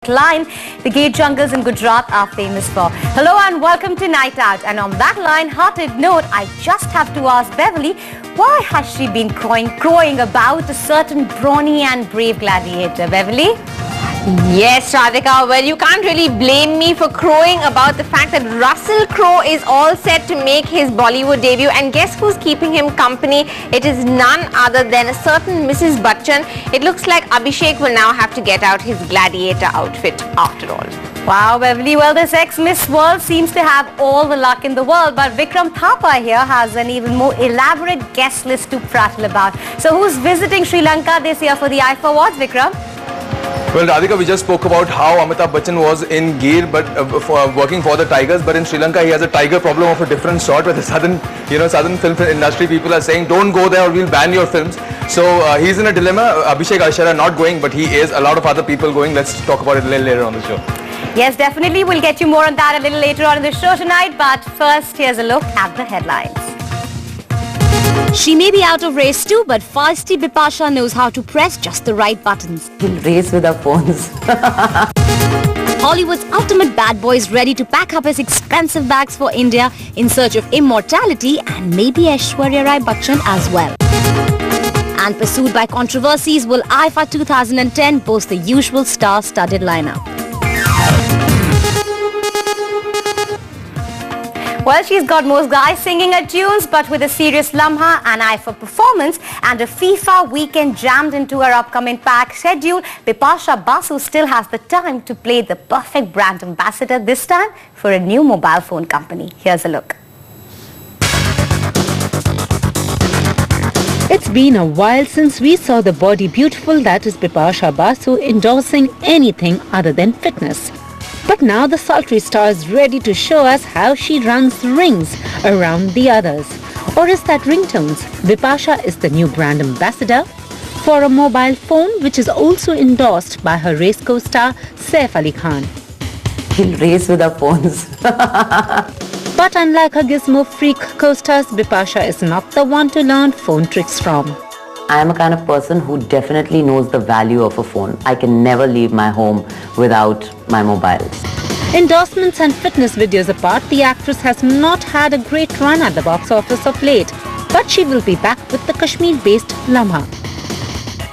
line the gate jungles in Gujarat are famous for. Hello and welcome to Night Out. And on that light-hearted note, I just have to ask Beverly, why has she been crowing about a certain brawny and brave gladiator? Beverly? Yes, Radhika. Well, you can't really blame me for crowing about the fact that Russell Crowe is all set to make his Bollywood debut. And guess who's keeping him company? It is none other than a certain Mrs. Bachchan. It looks like Abhishek will now have to get out his gladiator outfit after all. Wow, Beverly. Well, this ex-Miss World seems to have all the luck in the world. But Vikram Thapa here has an even more elaborate guest list to prattle about. So who's visiting Sri Lanka this year for the IFA Awards, Vikram? Well, Radhika, we just spoke about how Amitabh Bachchan was in Gir, but working for the Tigers. But in Sri Lanka, he has a tiger problem of a different sort. Where the southern film industry people are saying, "Don't go there, or we'll ban your films." So he's in a dilemma. Abhishek Ashara not going, but he is. A lot of other people going. Let's talk about it a little later on the show. Yes, definitely. We'll get you more on that a little later on in the show tonight. But first, here's a look at the headlines. She may be out of race too, but feisty Bipasha knows how to press just the right buttons. We'll race with our phones. Hollywood's ultimate bad boy is ready to pack up his expensive bags for India in search of immortality and maybe Aishwarya Rai Bachchan as well. And pursued by controversies, will IFA 2010 boast the usual star-studded lineup? Well, she's got most guys singing her tunes, but with a serious lamha, an IFA performance and a FIFA weekend jammed into her upcoming packed schedule, Bipasha Basu still has the time to play the perfect brand ambassador, this time for a new mobile phone company. Here's a look. It's been a while since we saw the body beautiful that is Bipasha Basu endorsing anything other than fitness. But now the sultry star is ready to show us how she runs rings around the others. Or is that ringtones? Bipasha is the new brand ambassador for a mobile phone which is also endorsed by her race co-star Saif Ali Khan. We'll race with our phones. But unlike her gizmo freak co-stars, Bipasha is not the one to learn phone tricks from. I am a kind of person who definitely knows the value of a phone. I can never leave my home without my mobiles. Endorsements and fitness videos apart, the actress has not had a great run at the box office of late. But she will be back with the Kashmir-based Lamha.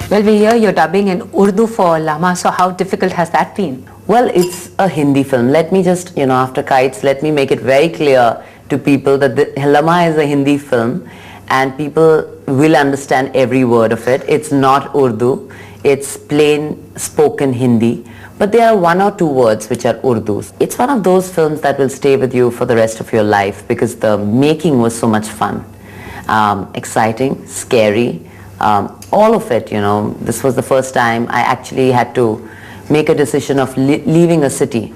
Well, we hear you're dubbing in Urdu for Lama, so how difficult has that been? Well, it's a Hindi film. Let me just, after Kites, let me make it very clear to people that the Lama is a Hindi film and people will understand every word of it. It's not Urdu. It's plain spoken Hindi. But there are one or two words which are Urdu. It's one of those films that will stay with you for the rest of your life because the making was so much fun. Exciting, scary, all of it, This was the first time I actually had to make a decision of leaving a city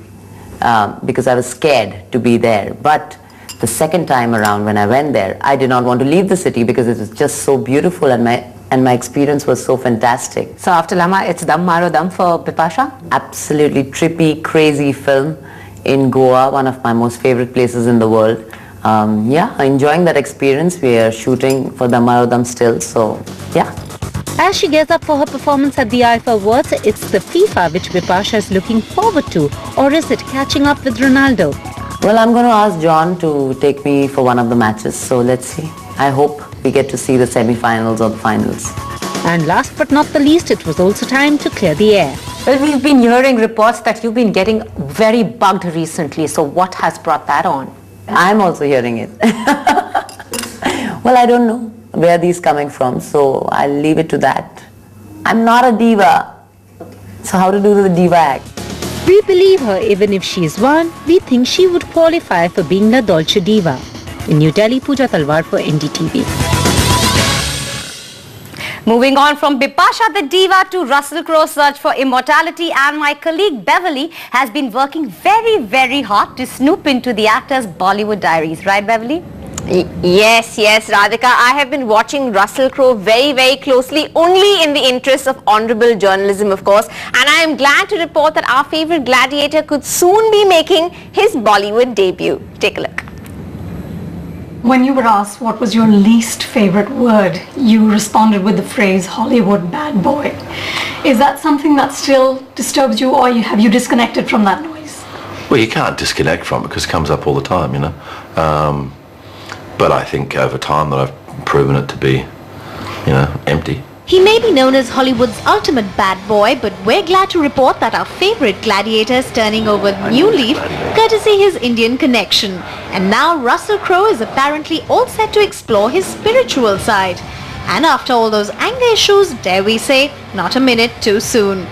because I was scared to be there. But the second time around when I went there, I did not want to leave the city because it was just so beautiful and my experience was so fantastic. So after Lama, it's Dam Maro Dam for Bipasha? Absolutely trippy, crazy film in Goa, one of my most favorite places in the world. Enjoying that experience. We are shooting for Dam Maro Dam still, so yeah. As she gears up for her performance at the IFA Awards, it's the FIFA which Bipasha is looking forward to, or is it catching up with Ronaldo? Well, I'm going to ask John to take me for one of the matches, so let's see. I hope we get to see the semi-finals or the finals. And last but not the least, it was also time to clear the air. Well, we've been hearing reports that you've been getting very bugged recently, so what has brought that on? I'm also hearing it. Well, I don't know where these coming from, so I'll leave it to that. I'm not a diva. So how to do the diva act? We believe her even if she is one. We think she would qualify for being the Dolce Diva. In New Delhi, Pooja Talwar for NDTV. Moving on from Bipasha the Diva to Russell Crowe's search for immortality, and my colleague Beverly has been working very, very hard to snoop into the actor's Bollywood diaries. Right, Beverly? Yes, Radhika. I have been watching Russell Crowe very, very closely, only in the interest of honorable journalism, of course. And I am glad to report that our favorite gladiator could soon be making his Bollywood debut. Take a look. When you were asked what was your least favorite word, you responded with the phrase Hollywood bad boy. Is that something that still disturbs you, or have you disconnected from that noise? Well, you can't disconnect from it because it comes up all the time, you know. But I think over time that I've proven it to be, you know, empty. He may be known as Hollywood's ultimate bad boy, but we're glad to report that our favorite gladiator is turning over a new leaf, courtesy his Indian connection. And now Russell Crowe is apparently all set to explore his spiritual side. And after all those anger issues, dare we say, not a minute too soon.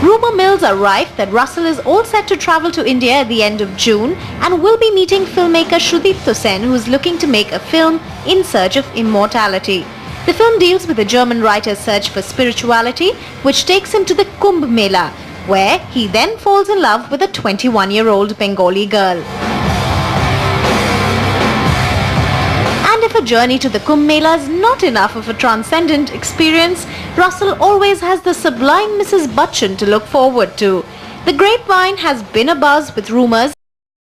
Rumour mills are rife that Russell is all set to travel to India at the end of June and will be meeting filmmaker Sudipto Sen, who is looking to make a film in search of immortality. The film deals with a German writer's search for spirituality, which takes him to the Kumbh Mela, where he then falls in love with a 21-year-old Bengali girl. And if a journey to the Kumbh Mela is not enough of a transcendent experience, Russell always has the sublime Mrs. Bachchan to look forward to. The grapevine has been abuzz with rumours